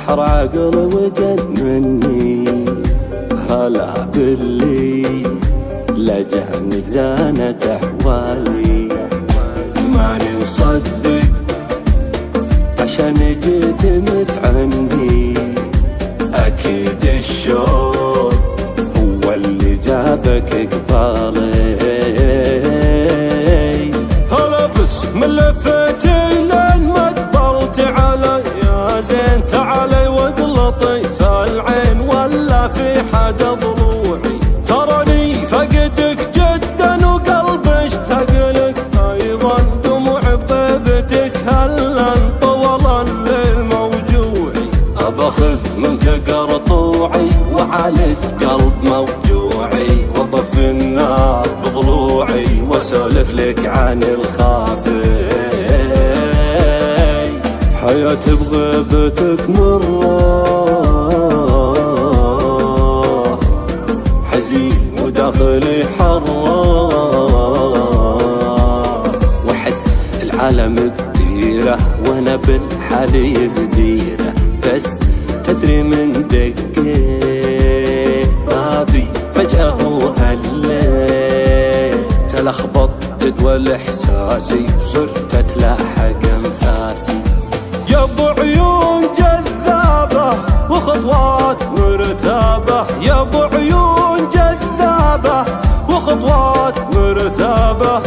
سحر عقلي وجنني، هلا باللي لجاني زانت احوالي. ماني مصدق عشان جيت متعني، اكيد الشوق هو اللي جابك قبالي. هلا بس من لفتي لين ما قبلت علي، يا زين تعالي واقلطي في العين ولا في حد ضلوعي. تراني فقدك جدا وقلبي اشتاق لك ايضا، دموع بغيبتك هلا انطول الليل موجوعي. اباخذ منك قرطوعي وعالج قلب موجوعي، واطف النار بضلوعي واسولف لك عن الخافي. حياتي بغيبتك مرة، حزين وداخلي حرة، واحس العالم بديره وانا بالحالي بديره. بس تدري من دقيت بابي فجأة وهليت، تلخبط جدول احساسي وصرت اتلاحق انفاسي. يا ابو عيون جذابة وخطوات مرتابة، يا ابو عيون جذابة وخطوات مرتابة.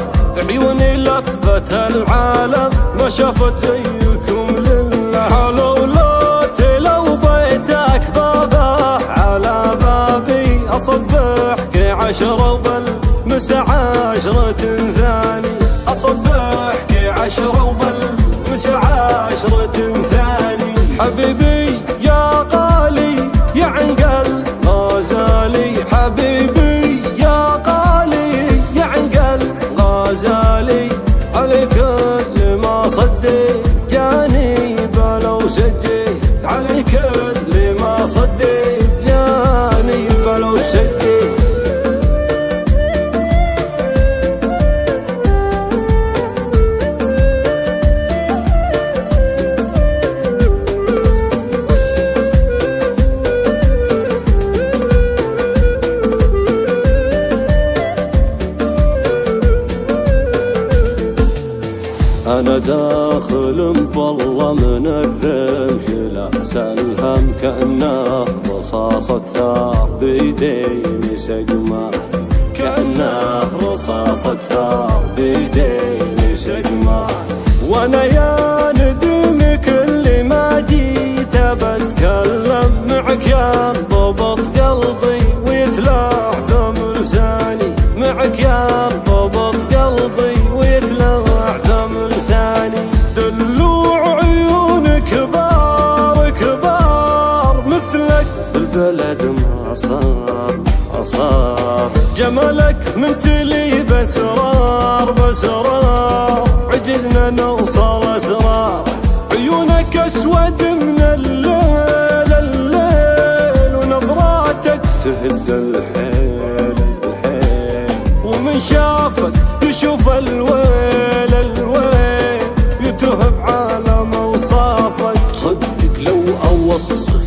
عيوني لفت العالم ما شافت زيكم لله. حلولاتي لو بيتك بابه على بابي، اصبحك 10 وبالمس 10 ثاني، اصبحك 10 وبالمس 10 ثاني. حبيبي يا غالي يا عنقل غزالي، حبيبي يا غالي يا عنقل غزالي. على كل ما صديت جاني بلو سجيت، على كل ما صديت جاني بلو سجيت. أنا داخل مبلى من الرمش لاس الهم، كأنه رصاصة ثار بيديني سقمة، كأنه رصاصة ثار بيديني سقمة. وأنا يا ندم كل ما جيت بتكلم معك يا ضبط قلبي ويتلعثم لساني، معك يا ضبط قلبي ويتلعثم لساني. دلوع عيونك كبار كبار مثلك بالبلد ما صار، جمالك ممتلي باسرار باسرار، عجزنا نوصل اسرار. عيونك اسود من الليل الليل، ونظراتك تهد الحيل الحيل. ومن شافك يشوف الويل الويل، يتوه بعالم اوصافك. صدق لو اوصف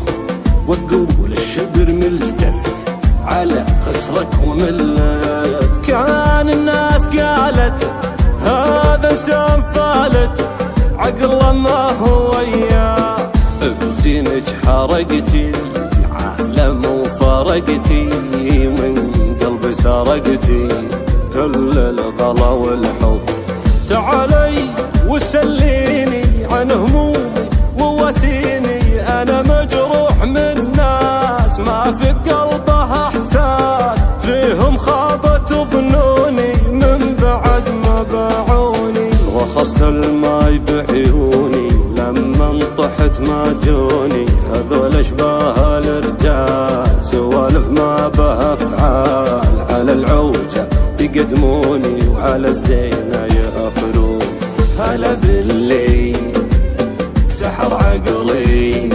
واقول الشبر ملتف على خسرك وملك. كان الناس قالت هذا انسان فالت، عقله ما هو وياه. بزينك حرقتي العالم وفرقتي، من قلبي سرقتي كل الغلا والحب. تعالي وسليني عن همومي وواسيني، انا مجروح من ناس ما في بقلبها احساس، فيهم خابت ظنوني من بعد ما باعوني. رخصت الماي بعيوني لما انطحت ما جوني، هذول اشباه الرجال سوالف ما بها افعال. على العوجة يقدموني وعلى الزينة يأخرون. هلا باللي سحر عقلي